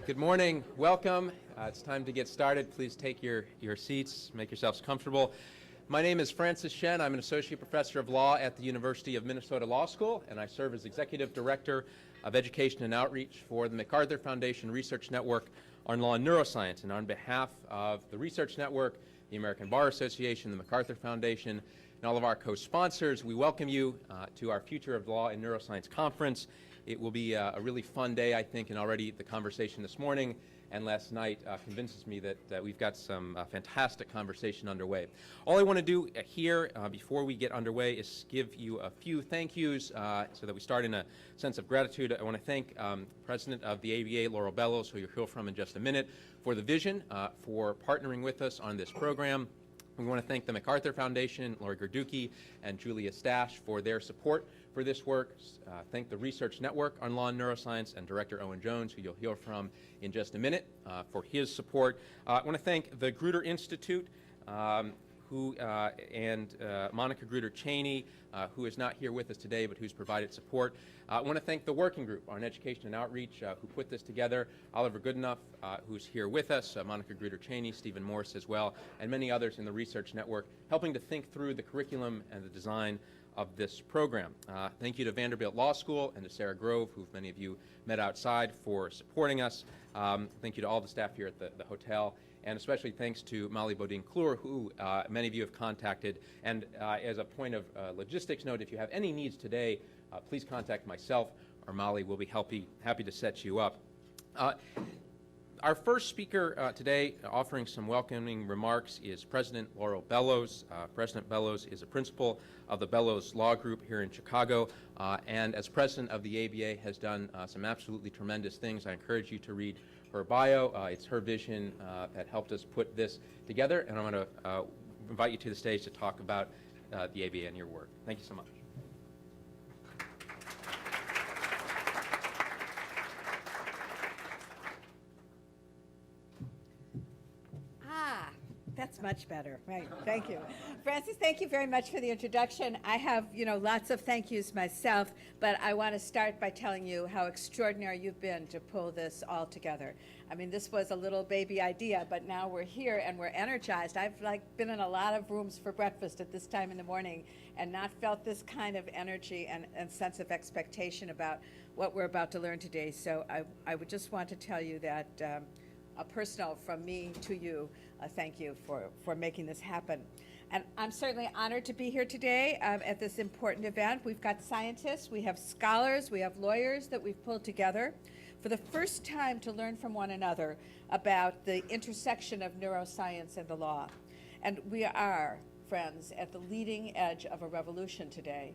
Good morning. Welcome. It's time to get started. Please take your seats. Make yourselves comfortable. My name is Francis Shen. I'm an associate professor of law at the University of Minnesota Law School, and I serve as executive director of education and outreach for the MacArthur Foundation Research Network on Law and Neuroscience. And on behalf of the Research Network, the American Bar Association, the MacArthur Foundation, and all of our co-sponsors, we welcome you to our Future of Law and Neuroscience Conference. It will be a really fun day, I think, and already the conversation this morning and last night convinces me that we've got some fantastic conversation underway. All I want to do here before we get underway is give you a few thank yous so that we start in a sense of gratitude. I want to thank President of the ABA, Laurel Bellows, who you'll hear from in just a minute, for the vision, for partnering with us on this program. We want to thank the MacArthur Foundation, Lori Garduque, and Julia Stash for their support for this work. Thank the Research Network on Law and Neuroscience and Director Owen Jones, who you'll hear from in just a minute, for his support. I want to thank the Grutter Institute, and Monica Grutter Cheney, who is not here with us today, but who's provided support. I want to thank the working group on education and outreach who put this together, Oliver Goodenough, who's here with us, Monica Grutter Cheney, Stephen Morris as well, and many others in the Research Network, helping to think through the curriculum and the design of this program. Thank you to Vanderbilt Law School and to Sarah Grove, who many of you met outside, for supporting us. Thank you to all the staff here at the hotel. And especially thanks to Molly Bodine-Klur, who many of you have contacted. And as a point of logistics note, if you have any needs today, please contact myself or Molly. We'll be happy to set you up. Our first speaker today, offering some welcoming remarks, is President Laurel Bellows. President Bellows is a principal of the Bellows Law Group here in Chicago, and as president of the ABA has done some absolutely tremendous things. I encourage you to read her bio. It's her vision that helped us put this together, and I'm going to invite you to the stage to talk about the ABA and your work. Thank you so much. That's much better. Right. Thank you. Francis, thank you very much for the introduction. I have, lots of thank yous myself, but I want to start by telling you how extraordinary you've been to pull this all together. I mean, this was a little baby idea, but now we're here and we're energized. I've been in a lot of rooms for breakfast at this time in the morning and not felt this kind of energy and sense of expectation about what we're about to learn today. So I would just want to tell you that a personal from me to you, thank you for making this happen. And I'm certainly honored to be here today at this important event. We've got scientists, we have scholars, we have lawyers that we've pulled together for the first time to learn from one another about the intersection of neuroscience and the law. And we are, friends, at the leading edge of a revolution today.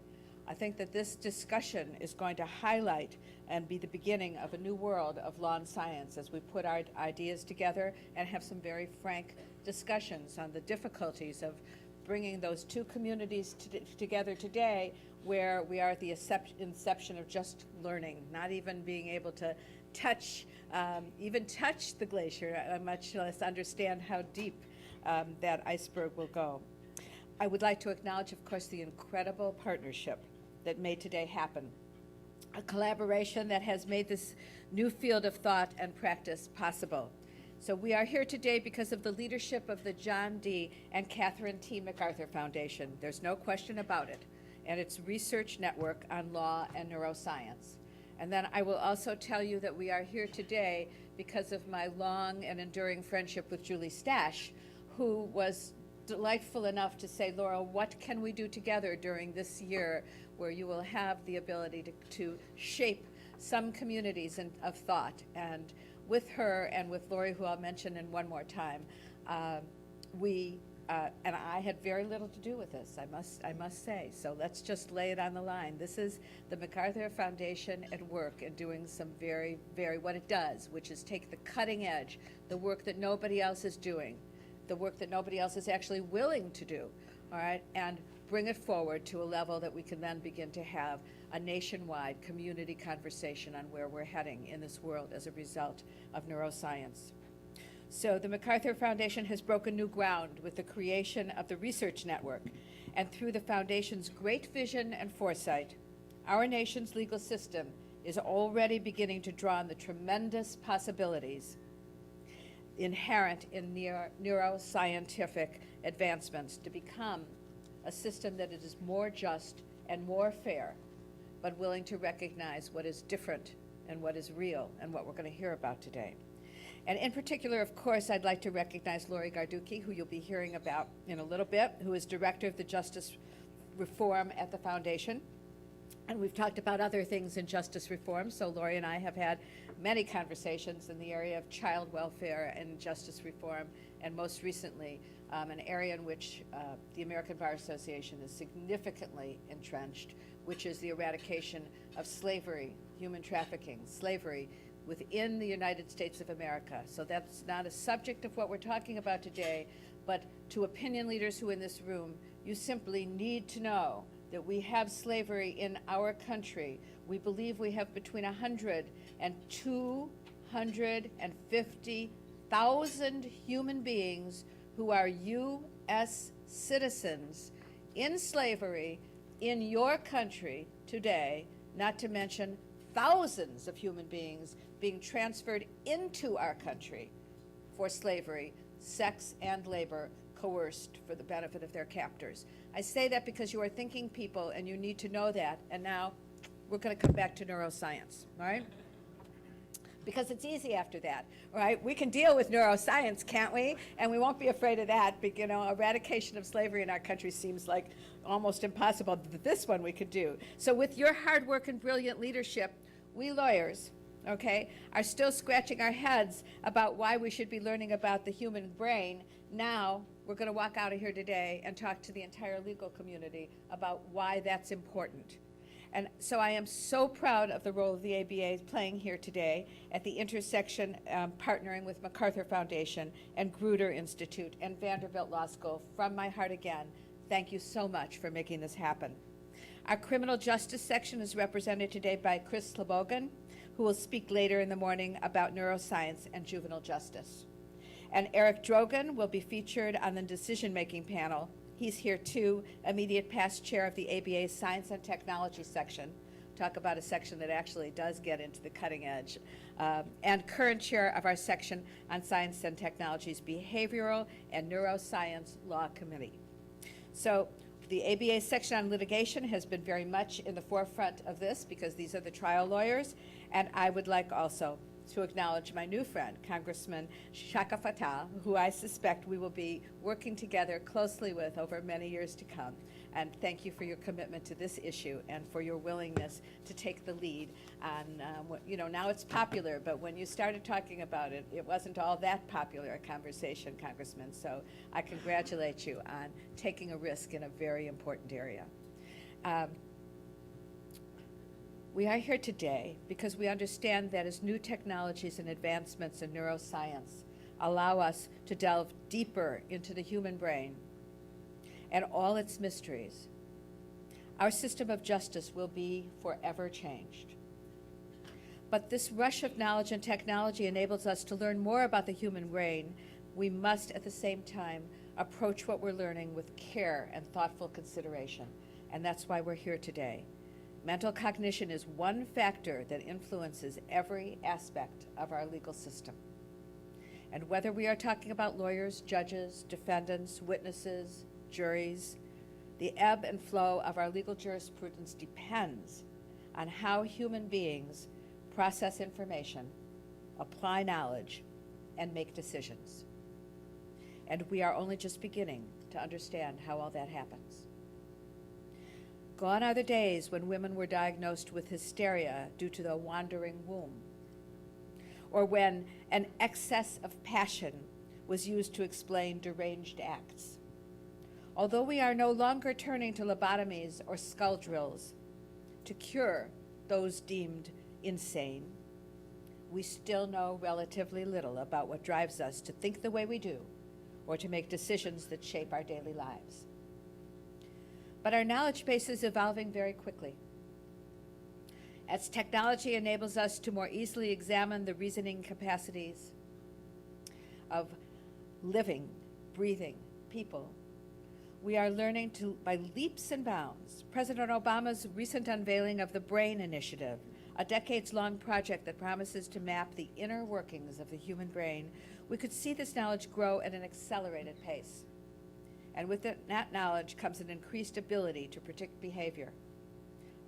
I think that this discussion is going to highlight and be the beginning of a new world of law and science as we put our ideas together and have some very frank discussions on the difficulties of bringing those two communities together today, where we are at the inception of just learning, not even being able to touch the glacier, much less understand how deep that iceberg will go. I would like to acknowledge, of course, the incredible partnership that made today happen, a collaboration that has made this new field of thought and practice possible. So we are here today because of the leadership of the John D. and Catherine T. MacArthur Foundation. There's no question about it, and its research network on law and neuroscience. And then I will also tell you that we are here today because of my long and enduring friendship with Julie Stash, who was delightful enough to say, Laurel, what can we do together during this year where you will have the ability to shape some communities of thought? And with her and with Lori, who I'll mention in one more time, and I had very little to do with this, I must say. So let's just lay it on the line. This is the MacArthur Foundation at work and doing some very, very, what it does, which is take the cutting edge, the work that nobody else is doing, the work that nobody else is actually willing to do, all right, and bring it forward to a level that we can then begin to have a nationwide community conversation on where we're heading in this world as a result of neuroscience. So the MacArthur Foundation has broken new ground with the creation of the Research Network, and through the Foundation's great vision and foresight, our nation's legal system is already beginning to draw on the tremendous possibilities inherent in neuroscientific advancements to become a system that is more just and more fair, but willing to recognize what is different and what is real and what we're going to hear about today. And in particular, of course, I'd like to recognize Lori Garduque, who you'll be hearing about in a little bit, who is Director of the Justice Reform at the Foundation. And we've talked about other things in justice reform, so Lori and I have had many conversations in the area of child welfare and justice reform, and most recently, an area in which the American Bar Association is significantly entrenched, which is the eradication of slavery, human trafficking, slavery within the United States of America. So that's not a subject of what we're talking about today, but to opinion leaders who are in this room, you simply need to know that we have slavery in our country. We believe we have between 100 and 250,000 human beings who are U.S. citizens in slavery in your country today, not to mention thousands of human beings being transferred into our country for slavery, sex and labor, coerced for the benefit of their captors. I say that because you are thinking people and you need to know that. And now we're going to come back to neuroscience, all right? Because it's easy after that, right? We can deal with neuroscience, can't we? And we won't be afraid of that. But, you know, eradication of slavery in our country seems like almost impossible. This one we could do. So with your hard work and brilliant leadership, we lawyers, okay, are still scratching our heads about why we should be learning about the human brain. Now we're going to walk out of here today and talk to the entire legal community about why that's important. And so I am so proud of the role of the ABA playing here today at the intersection, partnering with MacArthur Foundation and Grutter Institute and Vanderbilt Law School. From my heart again, thank you so much for making this happen. Our criminal justice section is represented today by Chris Slobogan, who will speak later in the morning about neuroscience and juvenile justice. And Eric Drogan will be featured on the decision-making panel. He's here too, immediate past chair of the ABA's Science and Technology section. Talk about a section that actually does get into the cutting edge. And current chair of our section on Science and Technology's Behavioral and Neuroscience Law Committee. So the ABA section on litigation has been very much in the forefront of this because these are the trial lawyers. And I would like also to acknowledge my new friend, Congressman Shaka Fattah, who I suspect we will be working together closely with over many years to come. And thank you for your commitment to this issue and for your willingness to take the lead on, you know, now it's popular, but when you started talking about it, it wasn't all that popular a conversation, Congressman. So I congratulate you on taking a risk in a very important area. We are here today because we understand that as new technologies and advancements in neuroscience allow us to delve deeper into the human brain and all its mysteries, our system of justice will be forever changed. But this rush of knowledge and technology enables us to learn more about the human brain. We must, at the same time, approach what we're learning with care and thoughtful consideration. And that's why we're here today. Mental cognition is one factor that influences every aspect of our legal system. And whether we are talking about lawyers, judges, defendants, witnesses, juries, the ebb and flow of our legal jurisprudence depends on how human beings process information, apply knowledge, and make decisions. And we are only just beginning to understand how all that happens. Gone are the days when women were diagnosed with hysteria due to the wandering womb, or when an excess of passion was used to explain deranged acts. Although we are no longer turning to lobotomies or skull drills to cure those deemed insane, we still know relatively little about what drives us to think the way we do or to make decisions that shape our daily lives. But our knowledge base is evolving very quickly. As technology enables us to more easily examine the reasoning capacities of living, breathing people, we are learning to, by leaps and bounds. President Obama's recent unveiling of the BRAIN Initiative, a decades-long project that promises to map the inner workings of the human brain, we could see this knowledge grow at an accelerated pace. And with that knowledge comes an increased ability to predict behavior,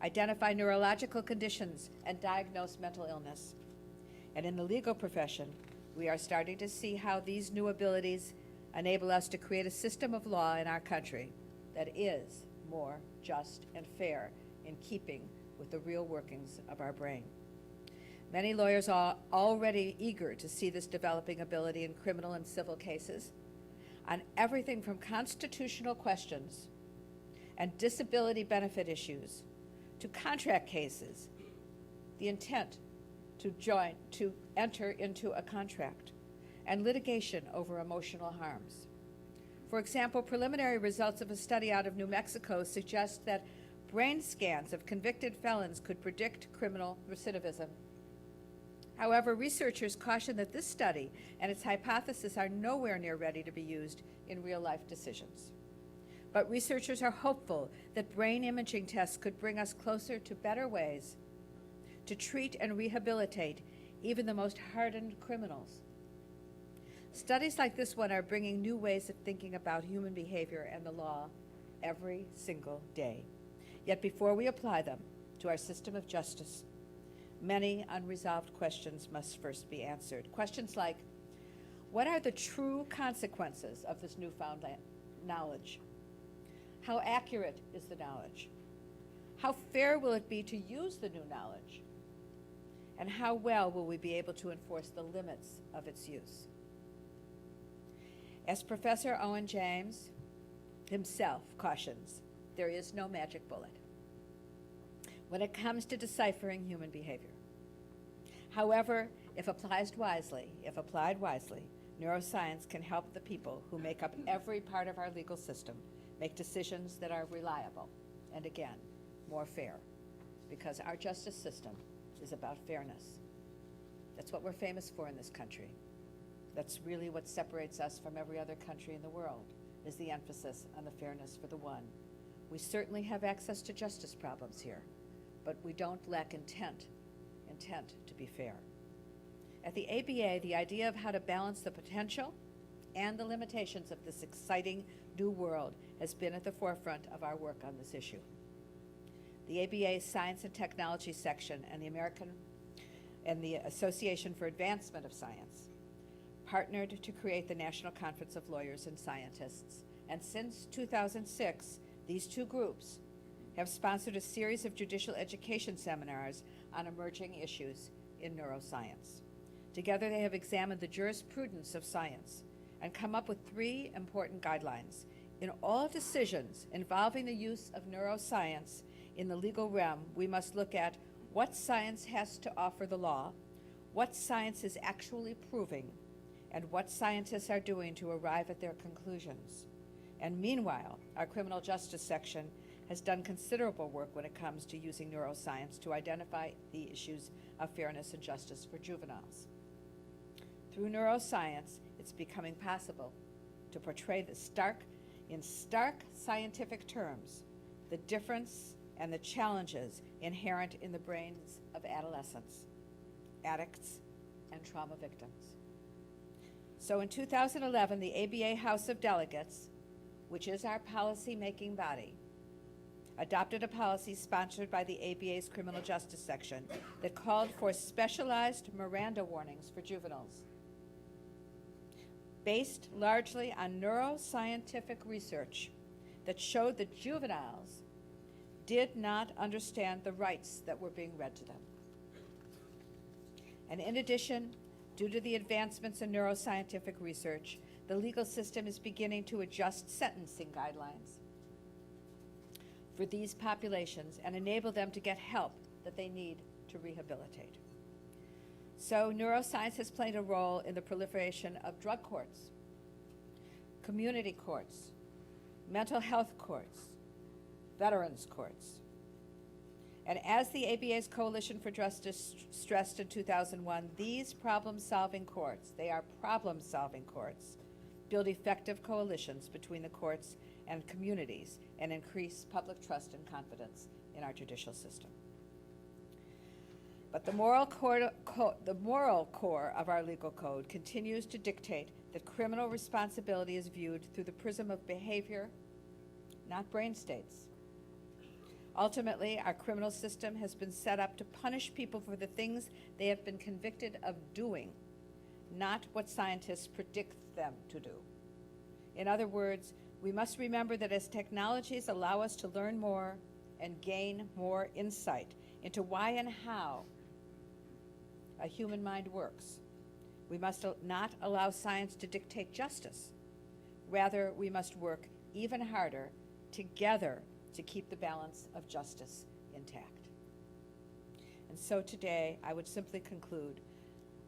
identify neurological conditions, and diagnose mental illness. And in the legal profession, we are starting to see how these new abilities enable us to create a system of law in our country that is more just and fair in keeping with the real workings of our brain. Many lawyers are already eager to see this developing ability in criminal and civil cases on everything from constitutional questions and disability benefit issues to contract cases, the intent to enter into a contract, and litigation over emotional harms. For example, preliminary results of a study out of New Mexico suggest that brain scans of convicted felons could predict criminal recidivism. However, researchers caution that this study and its hypothesis are nowhere near ready to be used in real-life decisions. But researchers are hopeful that brain imaging tests could bring us closer to better ways to treat and rehabilitate even the most hardened criminals. Studies like this one are bringing new ways of thinking about human behavior and the law every single day. Yet before we apply them to our system of justice, many unresolved questions must first be answered. Questions like, what are the true consequences of this newfound knowledge? How accurate is the knowledge? How fair will it be to use the new knowledge? And how well will we be able to enforce the limits of its use? As Professor Owen James himself cautions, there is no magic bullet when it comes to deciphering human behavior. However, if applied wisely, neuroscience can help the people who make up every part of our legal system make decisions that are reliable and, again, more fair, because our justice system is about fairness. That's what we're famous for in this country. That's really what separates us from every other country in the world, is the emphasis on the fairness for the one. We certainly have access to justice problems here, but we don't lack intent to be fair. At the ABA, the idea of how to balance the potential and the limitations of this exciting new world has been at the forefront of our work on this issue. The ABA's Science and Technology section and the Association for Advancement of Science partnered to create the National Conference of Lawyers and Scientists. And since 2006, these two groups have sponsored a series of judicial education seminars on emerging issues in neuroscience. Together, they have examined the jurisprudence of science and come up with 3 important guidelines. In all decisions involving the use of neuroscience in the legal realm, we must look at what science has to offer the law, what science is actually proving, and what scientists are doing to arrive at their conclusions. And meanwhile, our criminal justice section has done considerable work when it comes to using neuroscience to identify the issues of fairness and justice for juveniles. Through neuroscience, it's becoming possible to portray in stark scientific terms the difference and the challenges inherent in the brains of adolescents, addicts, and trauma victims. So in 2011, the ABA House of Delegates, which is our policy-making body, adopted a policy sponsored by the ABA's Criminal Justice Section that called for specialized Miranda warnings for juveniles, based largely on neuroscientific research that showed that juveniles did not understand the rights that were being read to them. And in addition, due to the advancements in neuroscientific research, the legal system is beginning to adjust sentencing guidelines for these populations and enable them to get help that they need to rehabilitate. So neuroscience has played a role in the proliferation of drug courts, community courts, mental health courts, veterans courts. And as the ABA's Coalition for Justice stressed in 2001, these problem-solving courts, they are problem-solving courts, build effective coalitions between the courts and communities and increase public trust and confidence in our judicial system. But the moral core of our legal code continues to dictate that criminal responsibility is viewed through the prism of behavior, not brain states. Ultimately, our criminal system has been set up to punish people for the things they have been convicted of doing, not what scientists predict them to do. In other words, we must remember that as technologies allow us to learn more and gain more insight into why and how a human mind works, we must not allow science to dictate justice. Rather, we must work even harder together to keep the balance of justice intact. And so today, I would simply conclude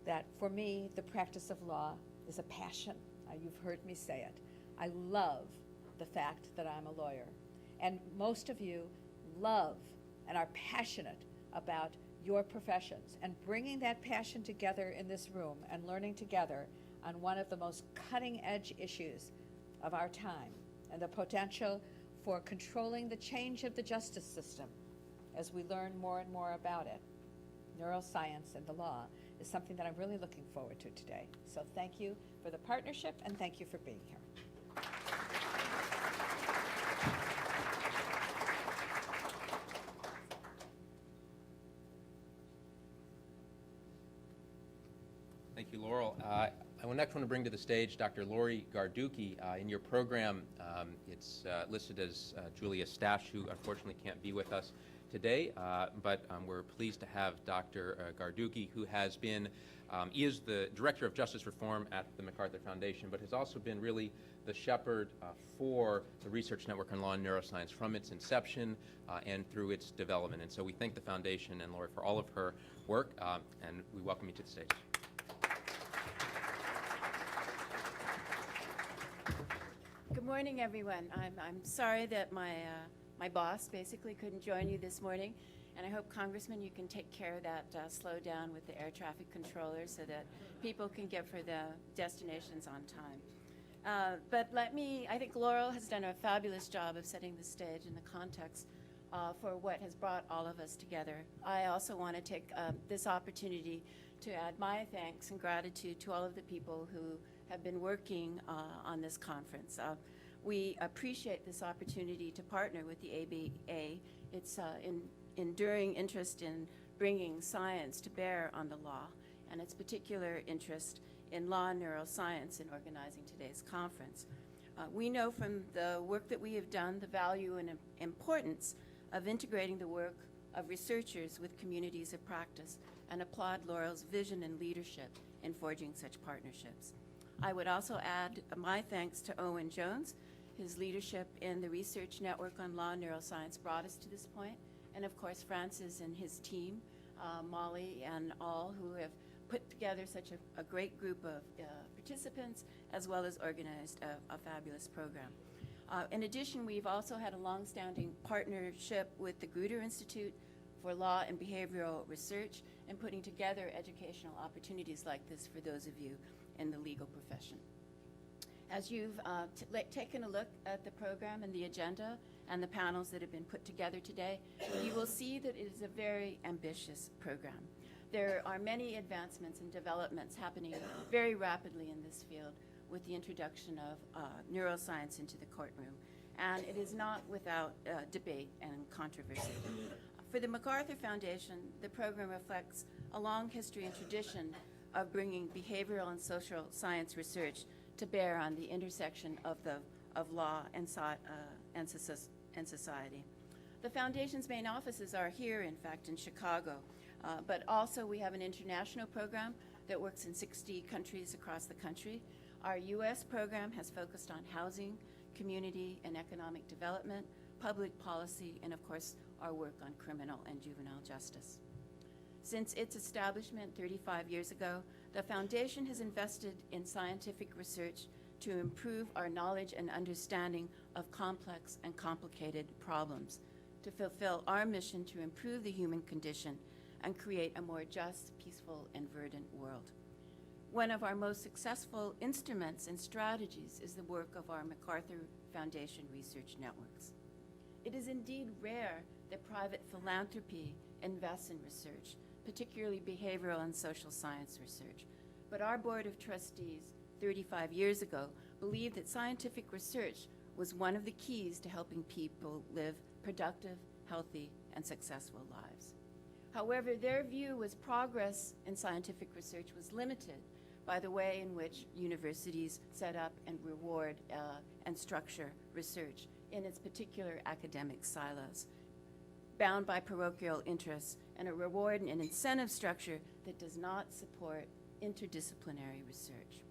that for me, the practice of law is a passion. You've heard me say it. I love the fact that I'm a lawyer. And most of you love and are passionate about your professions, and bringing that passion together in this room and learning together on one of the most cutting-edge issues of our time, and the potential for controlling the change of the justice system as we learn more and more about it, neuroscience and the law, is something that I'm really looking forward to today. So thank you for the partnership, and thank you for being here. Thank you, Laurel. I next want to bring to the stage Dr. Lori Garduque. In your program, it's listed as Julia Stash, who unfortunately can't be with us today, but we're pleased to have Dr. Garduque, who has been, he is the Director of Justice Reform at the MacArthur Foundation, but has also been really the shepherd for the Research Network on Law and Neuroscience from its inception and through its development. And so we thank the Foundation and Lori for all of her work, and we welcome you to the stage. Good morning, everyone. I'm sorry that my boss basically couldn't join you this morning, and I hope, Congressman, you can take care of that slowdown with the air traffic controllers so that people can get for the destinations on time. But I think Laurel has done a fabulous job of setting the stage and the context for what has brought all of us together. I also want to take this opportunity to add my thanks and gratitude to all of the people who have been working on this conference. We appreciate this opportunity to partner with the ABA. It's enduring interest in bringing science to bear on the law, and its particular interest in law and neuroscience in organizing today's conference. We know from the work that we have done the value and importance of integrating the work of researchers with communities of practice, and applaud Laurel's vision and leadership in forging such partnerships. I would also add my thanks to Owen Jones. His leadership in the Research Network on Law and Neuroscience brought us to this point, and of course Francis and his team, Molly and all who have put together such a great group of participants, as well as organized a fabulous program. In addition, we've also had a long-standing partnership with the Grutter Institute for Law and Behavioral Research and putting together educational opportunities like this for those of you in the legal profession. As you've taken a look at the program and the agenda and the panels that have been put together today, you will see that it is a very ambitious program. There are many advancements and developments happening very rapidly in this field with the introduction of neuroscience into the courtroom, and it is not without debate and controversy. For the MacArthur Foundation, the program reflects a long history and tradition of bringing behavioral and social science research to bear on the intersection of law and society. The Foundation's main offices are here, in fact, in Chicago, but also we have an international program that works in 60 countries across the country. Our U.S. program has focused on housing, community and economic development, public policy, and of course, our work on criminal and juvenile justice. Since its establishment 35 years ago, the Foundation has invested in scientific research to improve our knowledge and understanding of complex and complicated problems, to fulfill our mission to improve the human condition and create a more just, peaceful, and verdant world. One of our most successful instruments and strategies is the work of our MacArthur Foundation research networks. It is indeed rare that private philanthropy invests in research, particularly behavioral and social science research. But our Board of Trustees 35 years ago believed that scientific research was one of the keys to helping people live productive, healthy, and successful lives. However, their view was progress in scientific research was limited by the way in which universities set up and reward and structure research in its particular academic silos, bound by parochial interests and a reward and incentive structure that does not support interdisciplinary research.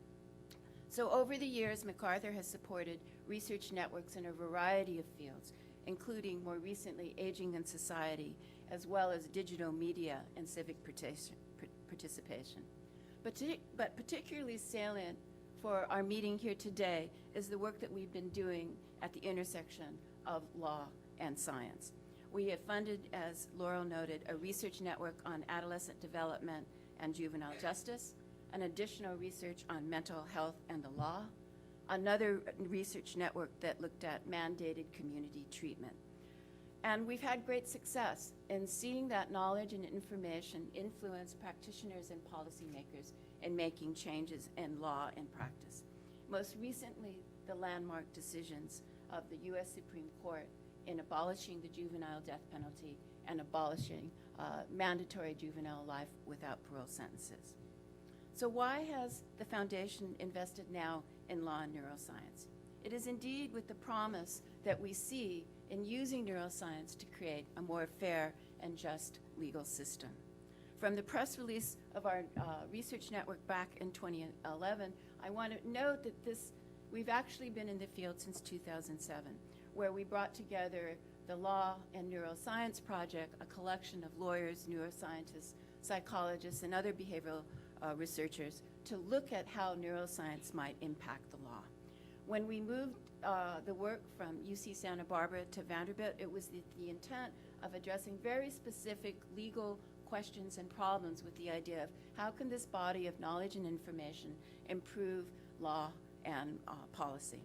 So over the years, MacArthur has supported research networks in a variety of fields, including more recently aging and society, as well as digital media and civic participation. But particularly salient for our meeting here today is the work that we've been doing at the intersection of law and science. We have funded, as Laurel noted, a research network on adolescent development and juvenile justice, an additional research on mental health and the law, another research network that looked at mandated community treatment. And we've had great success in seeing that knowledge and information influence practitioners and policymakers in making changes in law and practice. Most recently, the landmark decisions of the U.S. Supreme Court in abolishing the juvenile death penalty and abolishing mandatory juvenile life without parole sentences. So why has the foundation invested now in law and neuroscience? It is indeed with the promise that we see in using neuroscience to create a more fair and just legal system. From the press release of our research network back in 2011, I want to note that we've actually been in the field since 2007, where we brought together the Law and Neuroscience Project, a collection of lawyers, neuroscientists, psychologists, and other behavioral researchers to look at how neuroscience might impact the law. When we moved the work from UC Santa Barbara to Vanderbilt, it was the intent of addressing very specific legal questions and problems with the idea of how can this body of knowledge and information improve law and policy.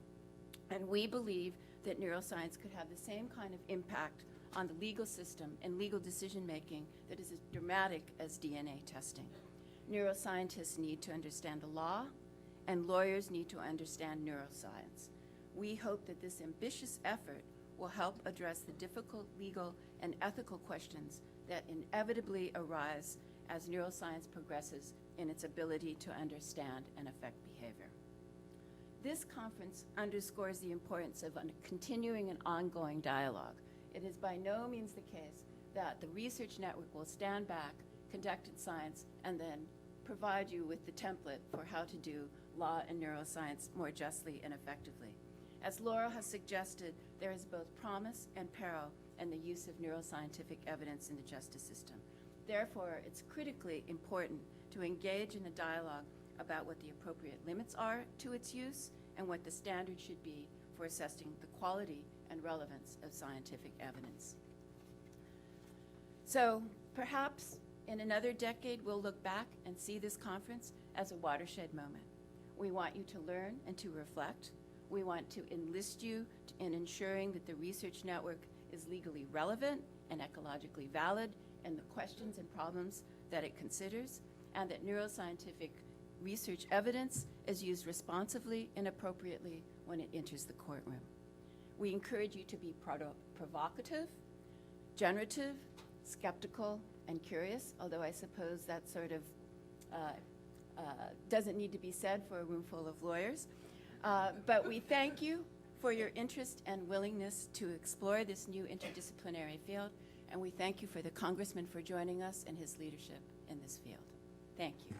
And we believe that neuroscience could have the same kind of impact on the legal system and legal decision making that is as dramatic as DNA testing. Neuroscientists need to understand the law, and lawyers need to understand neuroscience. We hope that this ambitious effort will help address the difficult legal and ethical questions that inevitably arise as neuroscience progresses in its ability to understand and affect behavior. This conference underscores the importance of a continuing and ongoing dialogue. It is by no means the case that the research network will stand back, conduct its science, and then provide you with the template for how to do law and neuroscience more justly and effectively. As Laura has suggested, there is both promise and peril in the use of neuroscientific evidence in the justice system. Therefore, it's critically important to engage in a dialogue about what the appropriate limits are to its use and what the standard should be for assessing the quality and relevance of scientific evidence. So perhaps in another decade, we'll look back and see this conference as a watershed moment. We want you to learn and to reflect. We want to enlist you in ensuring that the research network is legally relevant and ecologically valid in the questions and problems that it considers, and that neuroscientific research evidence is used responsively and appropriately when it enters the courtroom. We encourage you to be provocative, generative, skeptical, and curious, although I suppose that sort of doesn't need to be said for a room full of lawyers. But we thank you for your interest and willingness to explore this new interdisciplinary field, and we thank you for the Congressman for joining us and his leadership in this field. Thank you.